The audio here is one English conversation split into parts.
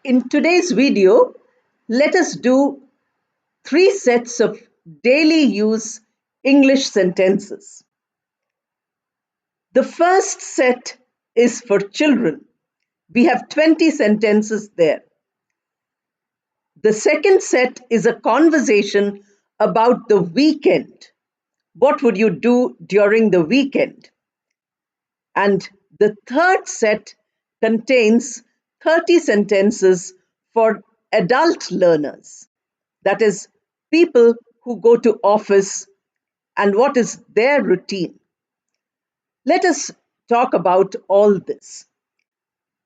In today's video, let us do 3 sets of daily use English sentences. The first set is for children. We have 20 sentences there. The second set is a conversation about the weekend. What would you do during the weekend? And the third set contains 30 sentences for adult learners. That is, people who go to office and what is their routine. Let us talk about all this.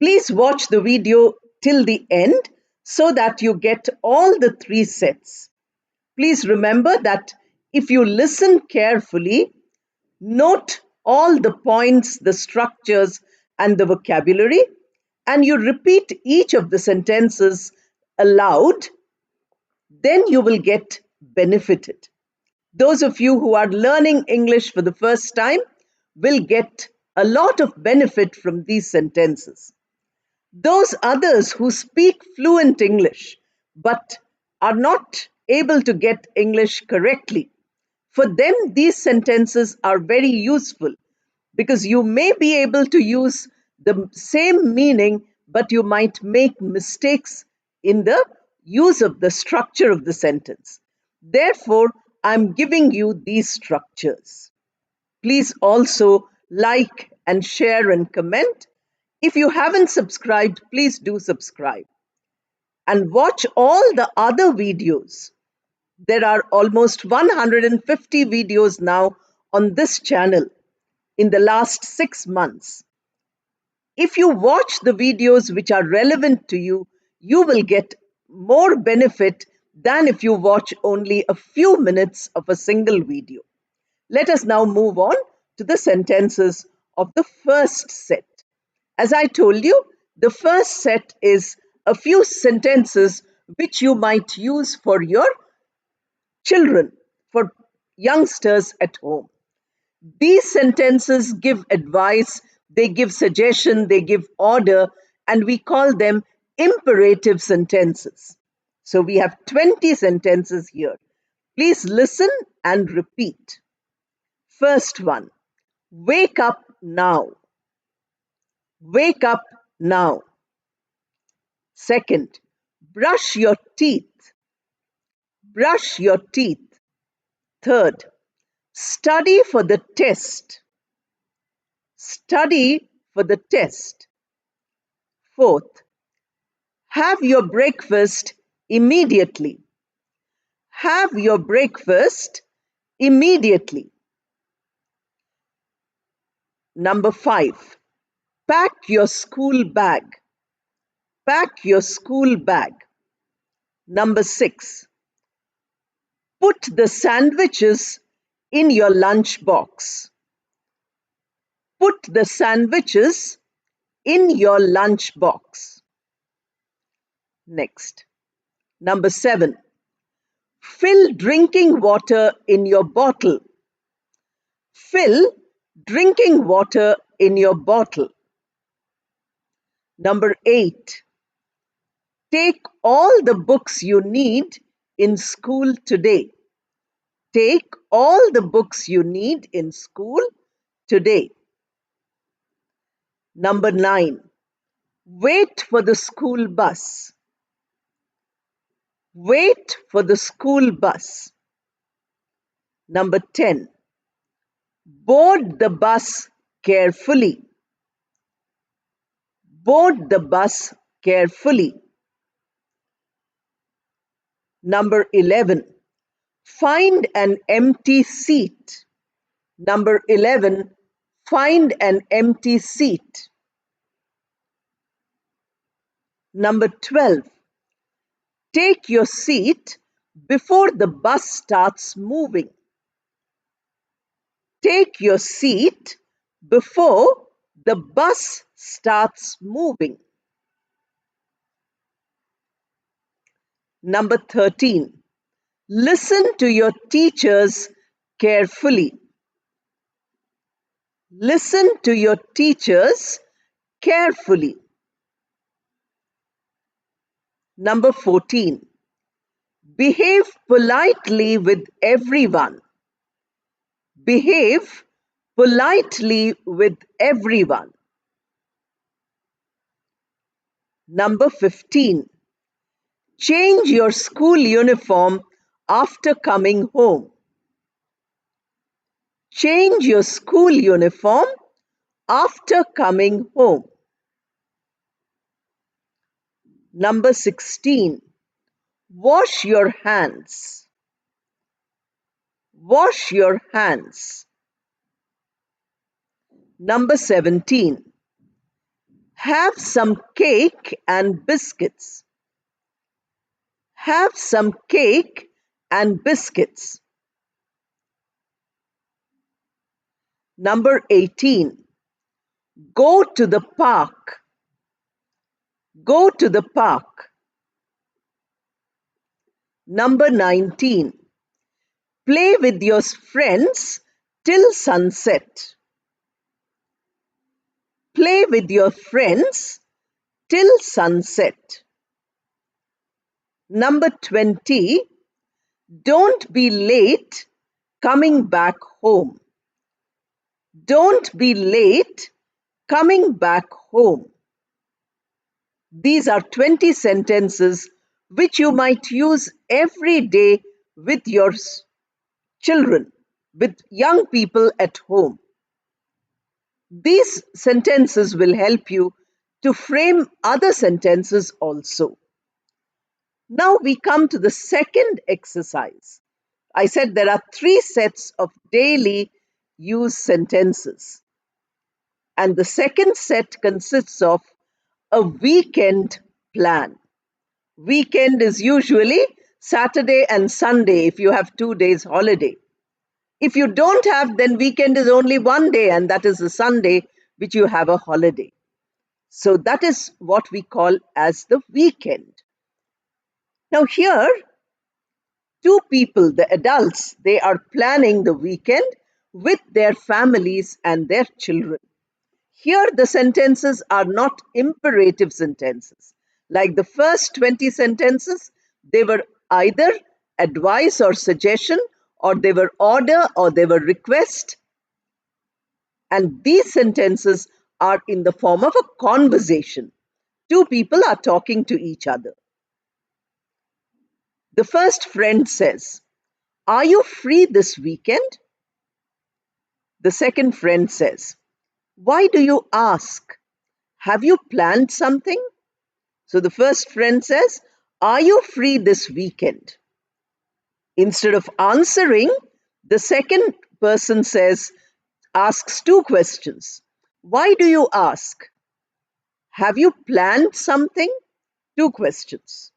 Please watch the video till the end so that you get all the 3 sets. Please remember that if you listen carefully, note all the points, the structures, and the vocabulary, and you repeat each of the sentences aloud, then you will get benefited. Those of you who are learning English for the first time will get a lot of benefit from these sentences. Those others who speak fluent English but are not able to get English correctly, for them these sentences are very useful because you may be able to use the same meaning, but you might make mistakes in the use of the structure of the sentence. Therefore, I'm giving you these structures. Please also like and share and comment. If you haven't subscribed, please do subscribe. And watch all the other videos. There are almost 150 videos now on this channel in the last 6 months. If you watch the videos which are relevant to you, you will get more benefit than if you watch only a few minutes of a single video. Let us now move on to the sentences of the first set. As I told you, the first set is a few sentences which you might use for your children, for youngsters at home. These sentences give advice, they give suggestion, they give order, and we call them imperative sentences. So we have 20 sentences here. Please listen and repeat. First one, wake up now. Wake up now. Second, brush your teeth. Brush your teeth. Third, study for the test. Study for the test. Fourth, have your breakfast immediately. Have your breakfast immediately. Number 5, pack your school bag. Pack your school bag. Number 6, put the sandwiches in your lunch box. Put the sandwiches in your lunch box. Next. Number 7, fill drinking water in your bottle. Fill drinking water in your bottle. Number 8, take all the books you need in school today. Take all the books you need in school today. Number 9, wait for the school bus. Wait for the school bus. Number 10, board the bus carefully. Board the bus carefully. Number 11, find an empty seat. Number 11, find an empty seat. Number 12, take your seat before the bus starts moving. Take your seat before the bus starts moving. Number 13, listen to your teachers carefully. Listen to your teachers carefully. Number 14. Behave politely with everyone. Behave politely with everyone. Number 15. Change your school uniform after coming home. Change your school uniform after coming home. Number 16. Wash your hands. Wash your hands. Number 17. Have some cake and biscuits. Have some cake and biscuits. Number 18. Go to the park. Go to the park. Number 19. Play with your friends till sunset. Play with your friends till sunset. Number 20. Don't be late coming back home. Don't be late coming back home. These are 20 sentences which you might use every day with your children, with young people at home. These sentences will help you to frame other sentences also. Now we come to the second exercise. I said there are 3 sets of daily use sentences. And the second set consists of a weekend plan. Weekend is usually Saturday and Sunday if you have 2 days holiday. If you don't have, then weekend is only 1 day, and that is the Sunday which you have a holiday. So that is what we call as the weekend. Now here, 2 people, the adults, they are planning the weekend with their families and their children. Here the sentences are not imperative sentences. Like the first 20 sentences, they were either advice or suggestion, or they were order, or they were request. And these sentences are in the form of a conversation. 2 people are talking to each other. The first friend says, "Are you free this weekend?" The second friend says, "Why do you ask? Have you planned something?" So the first friend says, "Are you free this weekend?" Instead of answering, the second person asks 2 questions. Why do you ask? Have you planned something? 2 questions.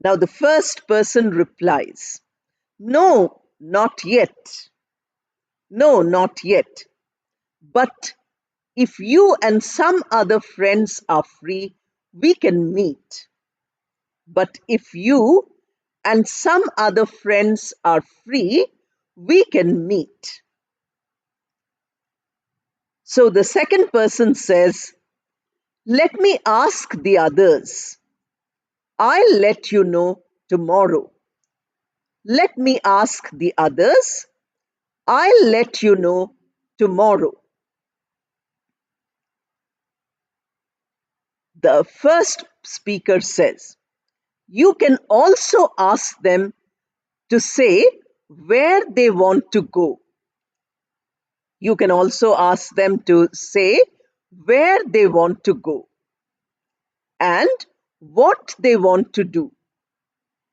Now the first person replies, "No, not yet. No, not yet. But if you and some other friends are free, we can meet. But if you and some other friends are free, we can meet." So the second person says, "Let me ask the others. I'll let you know tomorrow. Let me ask the others. I'll let you know tomorrow." The first speaker says, "You can also ask them to say where they want to go." You can also ask them to say where they want to go and what they want to do.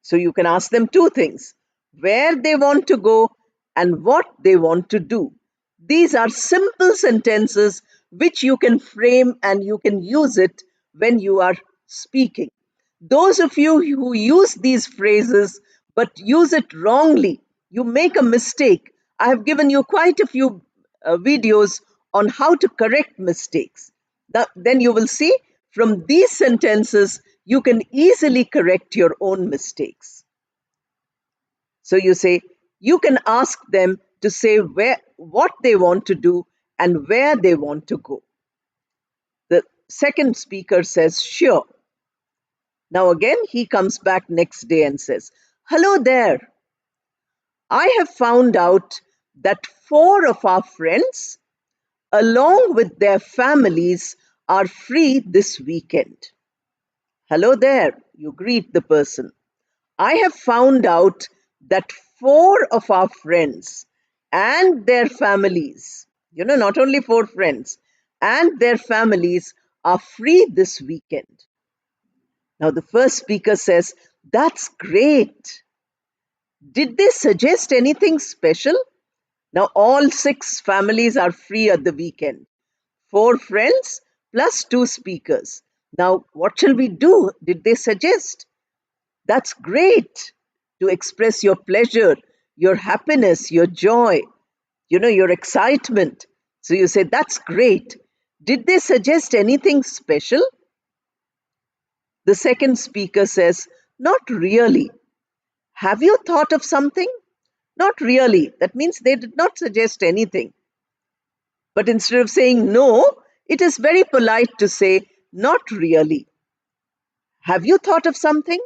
So you can ask them 2 things, where they want to go and what they want to do. These are simple sentences which you can frame and you can use it when you are speaking. Those of you who use these phrases but use it wrongly, you make a mistake. I have given you quite a few videos on how to correct mistakes. Then you will see from these sentences, you can easily correct your own mistakes. So you say, you can ask them to say what they want to do and where they want to go. The second speaker says, "Sure." Now again, he comes back next day and says, "Hello there. I have found out that four of our friends, along with their families, are free this weekend." Hello there, you greet the person. "I have found out that four of our friends and their families, not only four friends, and their families are free this weekend." Now, the first speaker says, "That's great. Did they suggest anything special?" Now, all six families are free at the weekend. Four friends plus two speakers. Now, what shall we do? Did they suggest? That's great to express your pleasure, your happiness, your joy, your excitement. So you say, "That's great. Did they suggest anything special?" The second speaker says, "Not really. Have you thought of something?" Not really. That means they did not suggest anything. But instead of saying no, it is very polite to say, "Not really. Have you thought of something?"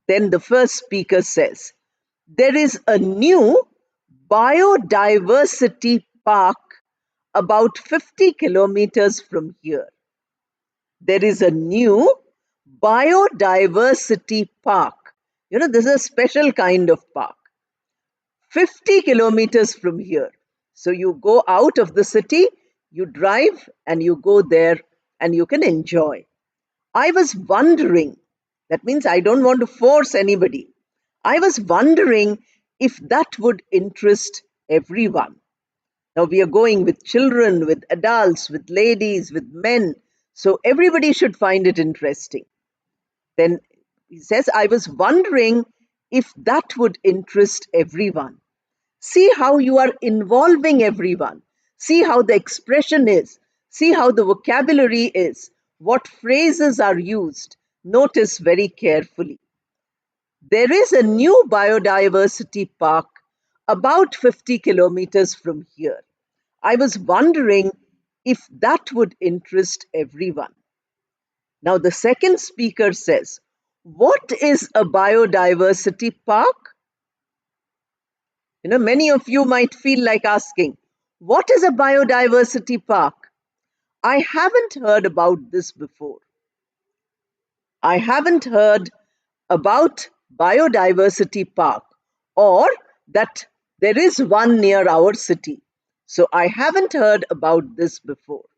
Then the first speaker says, "There is a new biodiversity park about 50 kilometers from here." There is a new biodiversity park. This is a special kind of park. 50 kilometers from here. So you go out of the city, you drive, and you go there, and you can enjoy. I was wondering, that means I don't want to force anybody. I was wondering if that would interest everyone. Now we are going with children, with adults, with ladies, with men. So everybody should find it interesting. Then he says, "I was wondering if that would interest everyone." See how you are involving everyone. See how the expression is. See how the vocabulary is. What phrases are used. Notice very carefully. There is a new biodiversity park about 50 kilometers from here. I was wondering if that would interest everyone. Now, the second speaker says, "What is a biodiversity park?" Many of you might feel like asking, "What is a biodiversity park?" I haven't heard about this before. I haven't heard about biodiversity park, or that there is one near our city. So I haven't heard about this before.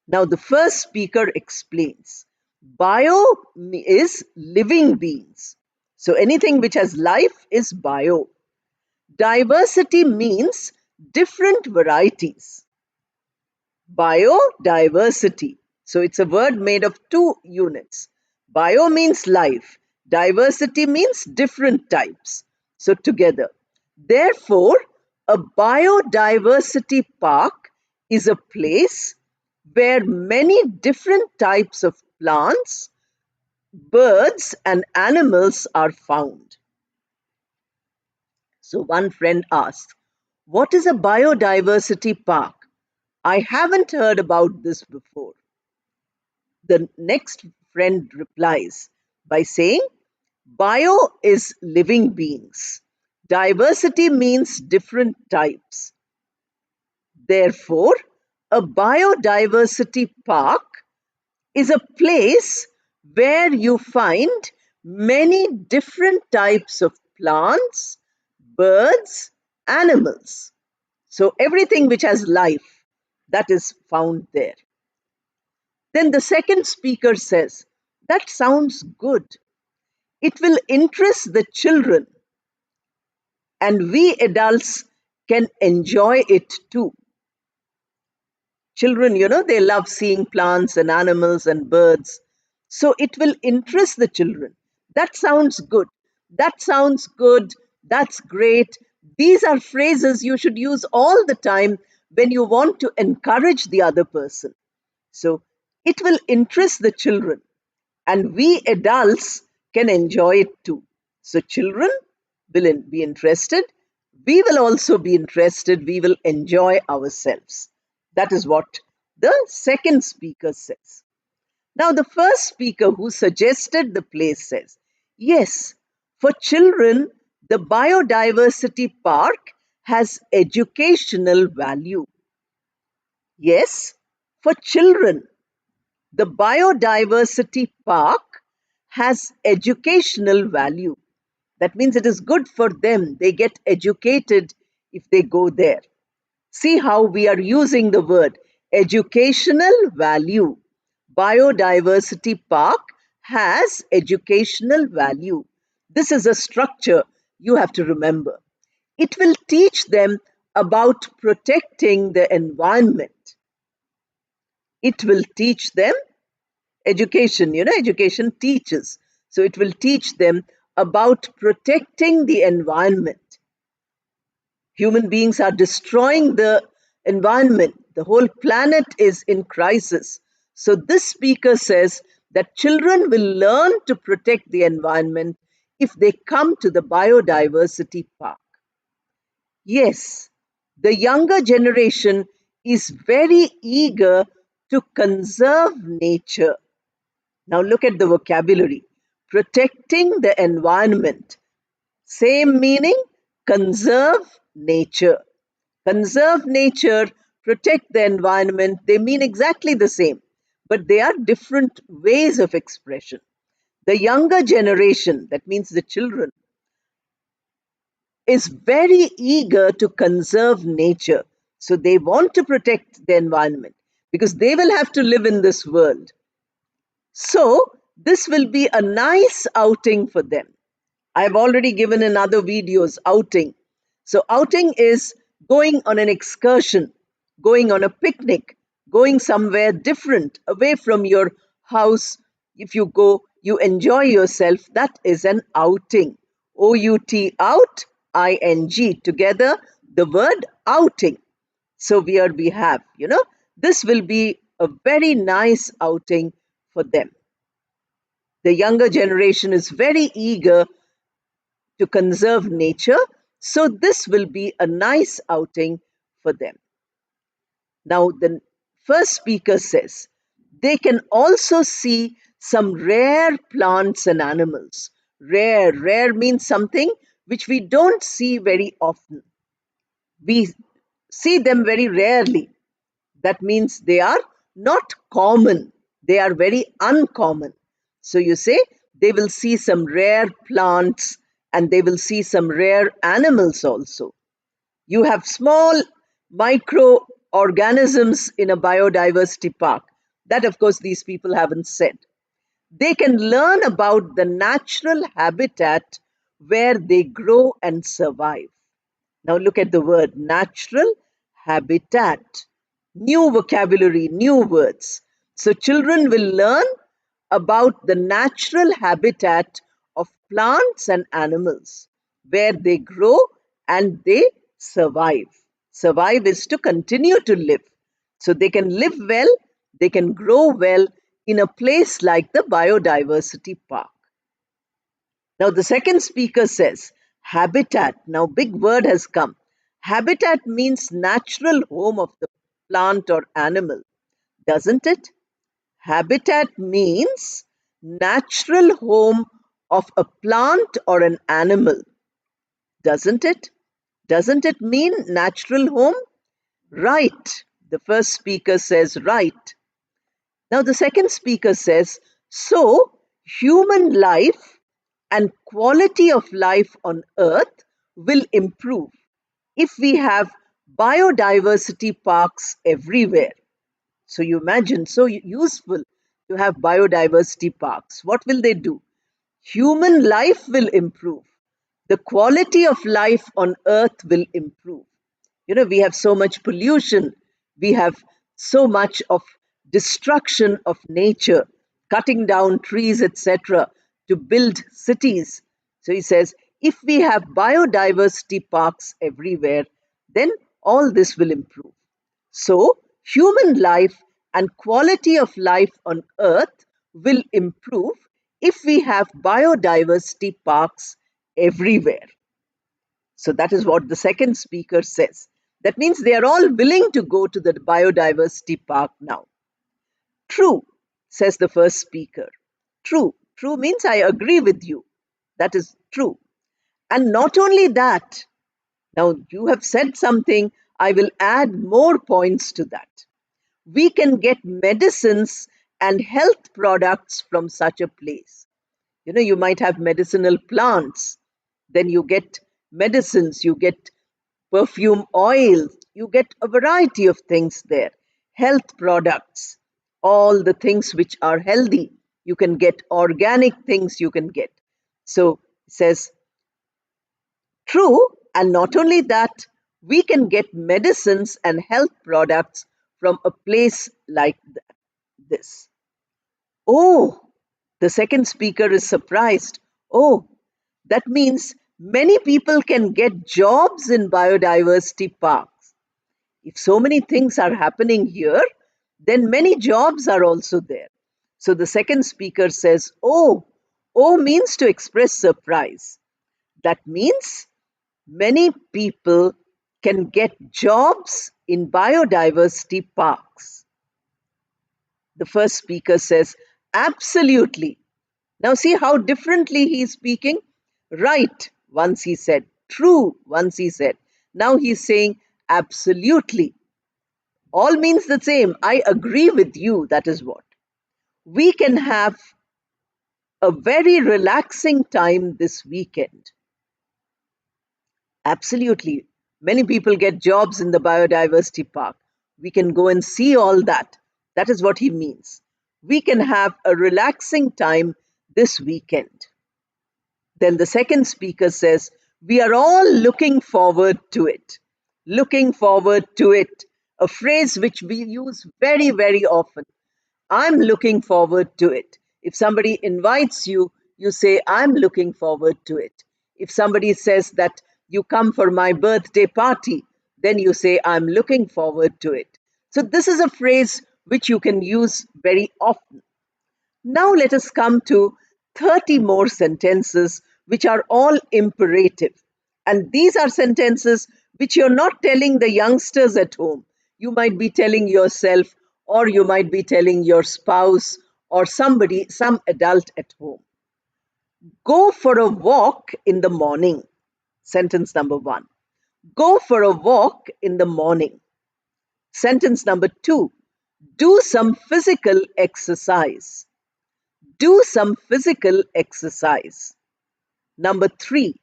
Now the first speaker explains. Bio is living beings. So anything which has life is bio. Diversity means different varieties. Biodiversity. So it's a word made of two units. Bio means life. Diversity means different types. So together. Therefore, a biodiversity park is a place where many different types of plants, birds, and animals are found. So one friend asked, "What is a biodiversity park? I haven't heard about this before." The next friend replies by saying, "Bio is living beings. Diversity means different types. Therefore, a biodiversity park is a place where you find many different types of plants, birds, animals. So everything which has life, that is found there." Then the second speaker says, "That sounds good. It will interest the children, and we adults can enjoy it too." Children, they love seeing plants and animals and birds. So it will interest the children. That sounds good. That sounds good. That's great. These are phrases you should use all the time when you want to encourage the other person. So it will interest the children, and we adults can enjoy it too. So children will be interested. We will also be interested. We will enjoy ourselves. That is what the second speaker says. Now, the first speaker who suggested the place says, yes, for children, the biodiversity park has educational value. Yes, for children, the biodiversity park has educational value. That means it is good for them. They get educated if they go there. See how we are using the word educational value. Biodiversity Park has educational value. This is a structure you have to remember. It will teach them about protecting the environment. It will teach them education, education teaches. So it will teach them about protecting the environment. Human beings are destroying the environment. The whole planet is in crisis. So, this speaker says that children will learn to protect the environment if they come to the biodiversity park. Yes, the younger generation is very eager to conserve nature. Now, look at the vocabulary: protecting the environment. Same meaning, conserve nature. Conserve nature, protect the environment, they mean exactly the same, but they are different ways of expression. The younger generation, that means the children, is very eager to conserve nature. So they want to protect the environment because they will have to live in this world. So this will be a nice outing for them. I've already given in other videos outing. So, outing is going on an excursion, going on a picnic, going somewhere different, away from your house. If you go, you enjoy yourself. That is an outing. OUT, out, ING. Together, the word outing. So, here we have, this will be a very nice outing for them. The younger generation is very eager to conserve nature. So, this will be a nice outing for them. Now, the first speaker says they can also see some rare plants and animals. Rare means something which we don't see very often. We see them very rarely. That means they are not common, they are very uncommon. So you say they will see some rare plants and they will see some rare animals also. You have small microorganisms in a biodiversity park. That, of course, these people haven't said. They can learn about the natural habitat where they grow and survive. Now look at the word natural habitat. New vocabulary, new words. So children will learn about the natural habitat of plants and animals where they grow and they survive. Survive is to continue to live. So they can live well, they can grow well in a place like the biodiversity park. Now, the second speaker says, habitat. Now, big word has come. Habitat means natural home of the plant or animal, doesn't it? Habitat means natural home of a plant or an animal, doesn't it? Doesn't it mean natural home? Right. The first speaker says right. Now, the second speaker says, so human life and quality of life on Earth will improve if we have biodiversity parks everywhere. So, you imagine, so useful to have biodiversity parks. What will they do? Human life will improve. The quality of life on Earth will improve. We have so much pollution, we have so much of destruction of nature, cutting down trees, etc., to build cities. So he says, if we have biodiversity parks everywhere, then all this will improve. So, human life and quality of life on Earth will improve if we have biodiversity parks everywhere. So that is what the second speaker says. That means they are all willing to go to the biodiversity park now. True. says the first speaker. True. True means I agree with you. That is true. And not only that, now you have said something, I will add more points to that. We can get medicines and health products from such a place. You might have medicinal plants, then you get medicines, you get perfume oils, you get a variety of things there. Health products, all the things which are healthy, you can get organic things, you can get. So it says, true, and not only that, we can get medicines and health products from a place like this. Oh, the second speaker is surprised. Oh, that means many people can get jobs in biodiversity parks. If so many things are happening here, then many jobs are also there. So the second speaker says, oh, oh means to express surprise. That means many people can get jobs in biodiversity parks. The first speaker says, absolutely. Now, see how differently he is speaking? Right, once he said. True, once he said. Now he's saying, absolutely. All means the same. I agree with you. That is what. We can have a very relaxing time this weekend. Absolutely. Many people get jobs in the biodiversity park. We can go and see all that. That is what he means. We can have a relaxing time this weekend. Then the second speaker says, we are all looking forward to it. Looking forward to it. A phrase which we use very, very often. I'm looking forward to it. If somebody invites you, you say, I'm looking forward to it. If somebody says that you come for my birthday party, then you say, I'm looking forward to it. So this is a phrase which you can use very often. Now let us come to 30 more sentences which are all imperative. And these are sentences which you're not telling the youngsters at home. You might be telling yourself, or you might be telling your spouse or somebody, some adult at home. Go for a walk in the morning. Sentence number one. Go for a walk in the morning. Sentence number two. Do some physical exercise. Do some physical exercise. Number three,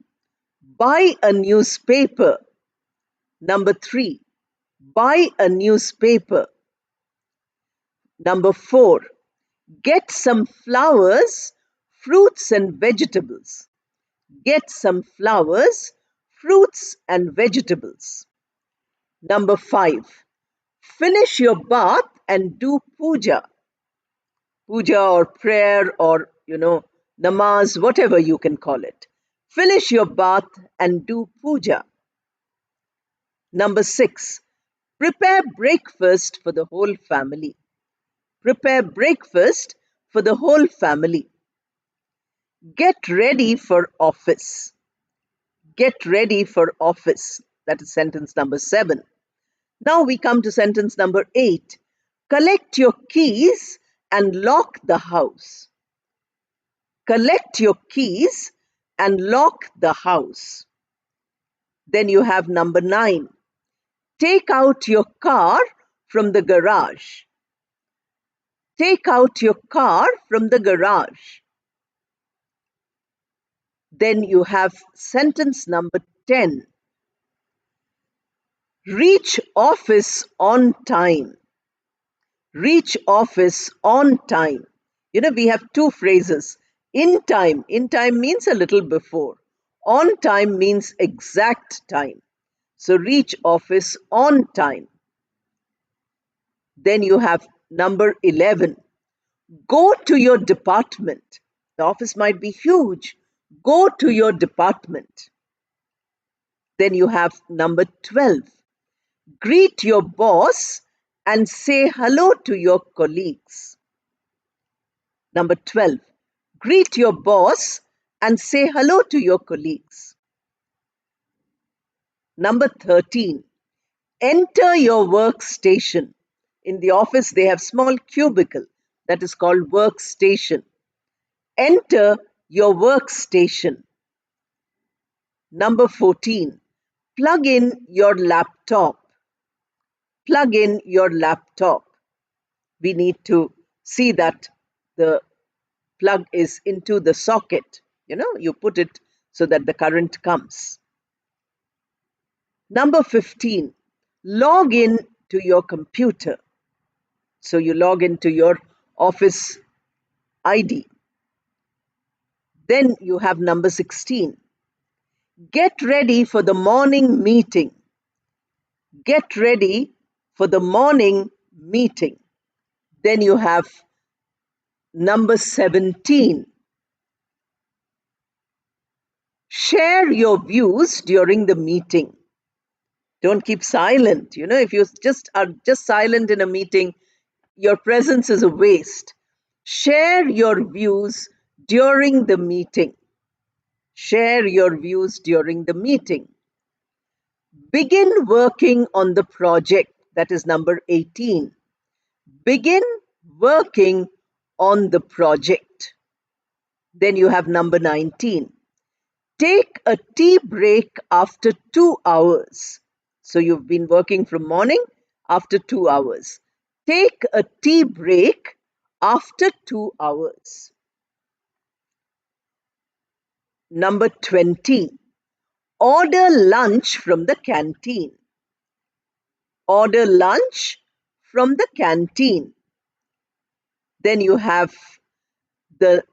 buy a newspaper. Number three, buy a newspaper. Number four, get some flowers, fruits, and vegetables. Get some flowers, fruits, and vegetables. Number five, finish your bath and do puja. Puja or prayer or, namaz, whatever you can call it. Finish your bath and do puja. Number six, prepare breakfast for the whole family. Prepare breakfast for the whole family. Get ready for office. Get ready for office. That is sentence number seven. Now we come to sentence number eight. Collect your keys and lock the house. Collect your keys and lock the house. Then you have number nine. Take out your car from the garage. Take out your car from the garage. Then you have sentence number 10. Reach office on time. Reach office on time. We have two phrases. In time. In time means a little before. On time means exact time. So reach office on time. Then you have number 11. Go to your department. The office might be huge. Go to your department. Then you have number 12. Greet your boss and say hello to your colleagues. Number 12. Greet your boss and say hello to your colleagues. Number 13. Enter your workstation. In the office, they have small cubicle. that is called workstation. Enter your workstation. Number 14, plug in your laptop. Plug in your laptop. We need to see that the plug is into the socket. You put it so that the current comes. Number 15, log in to your computer. So you log into your office ID. Then you have number 16, get ready for the morning meeting. Get ready for the morning meeting. Then you have number 17, share your views during the meeting. Don't keep silent. If you just silent in a meeting, your presence is a waste. Share your views during the meeting. Share your views during the meeting. Begin working on the project. That is number 18. Begin working on the project. Then you have number 19. Take a tea break after 2 hours. So you've been working from morning after 2 hours. Take a tea break after 2 hours. Number 20. Order lunch from the canteen. Order lunch from the canteen. Then you have the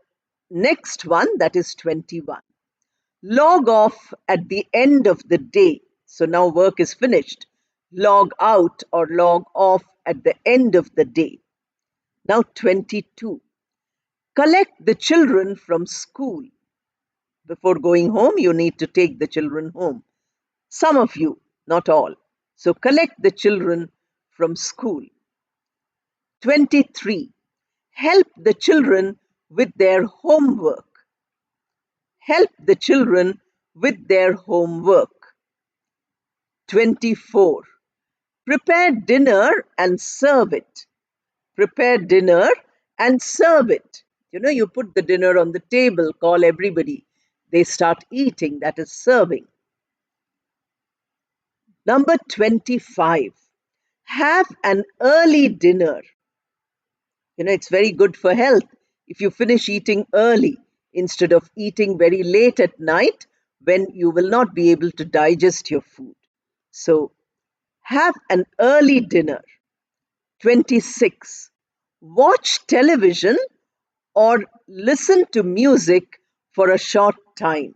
next one, that is 21. Log off at the end of the day. So now work is finished. Log out or log off at the end of the day. Now 22. Collect the children from school. Before going home, you need to take the children home. Some of you, not all. So collect the children from school. 23. Help the children with their homework. Help the children with their homework. 24. Prepare dinner and serve it. Prepare dinner and serve it. You put the dinner on the table, call everybody. They start eating, that is serving. Number 25. Have an early dinner. It's very good for health if you finish eating early instead of eating very late at night when you will not be able to digest your food. So have an early dinner. 26. Watch television or listen to music for a short time.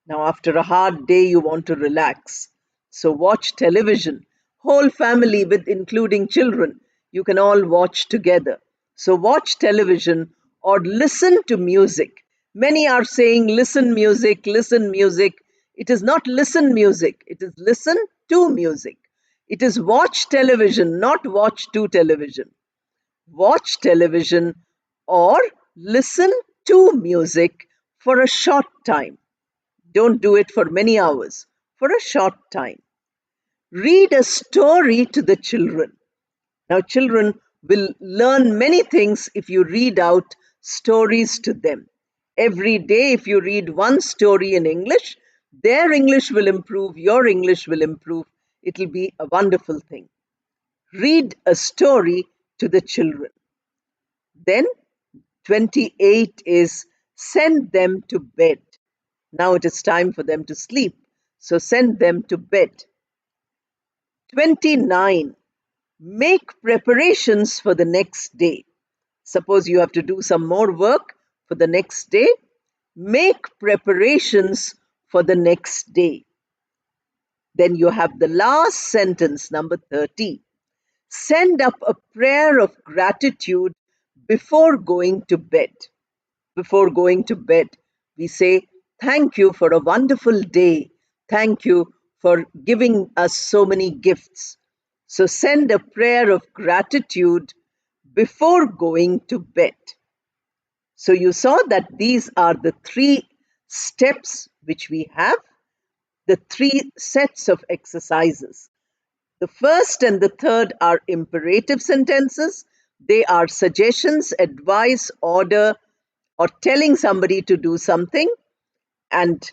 Now, after a hard day, you want to relax. So watch television. Whole family with including children, you can all watch together. So watch television or listen to music. Many are saying listen music, listen music. It is not listen music, it is listen to music. It is watch television, not watch to television. Watch television or listen to music for a short time. Don't do it for many hours, for a short time. Read a story to the children. Now, children will learn many things if you read out stories to them. Every day, if you read one story in English, their English will improve, your English will improve. It will be a wonderful thing. Read a story to the children. Then 28 is send them to bed. Now it is time for them to sleep. So send them to bed. 29. Make preparations for the next day. Suppose you have to do some more work for the next day. Make preparations for the next day. Then you have the last sentence, number 30. Send up a prayer of gratitude before going to bed. Before going to bed, we say, thank you for a wonderful day. Thank you for giving us so many gifts. So send a prayer of gratitude before going to bed. So you saw that these are the 3 steps which we have, the 3 sets of exercises. The first and the third are imperative sentences. They are suggestions, advice, order, or telling somebody to do something. And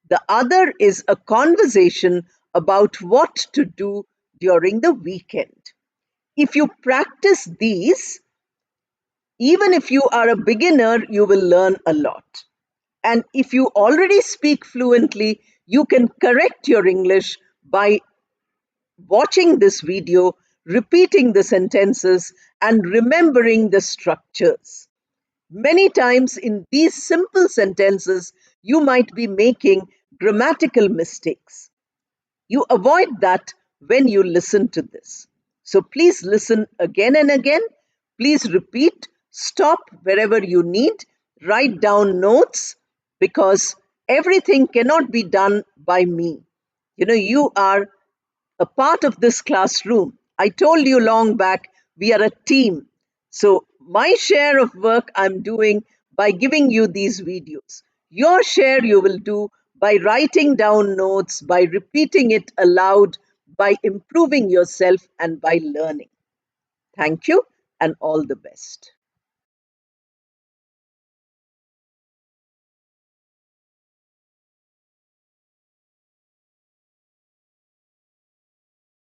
the other is a conversation about what to do during the weekend. If you practice these, even if you are a beginner, you will learn a lot. And if you already speak fluently, you can correct your English by watching this video, repeating the sentences, and remembering the structures. Many times in these simple sentences, you might be making grammatical mistakes. You avoid that when you listen to this. So please listen again and again. Please repeat, stop wherever you need, write down notes because everything cannot be done by me. You are a part of this classroom. I told you long back, we are a team. So, my share of work I'm doing by giving you these videos. Your share you will do by writing down notes, by repeating it aloud, by improving yourself, and by learning. Thank you, and all the best.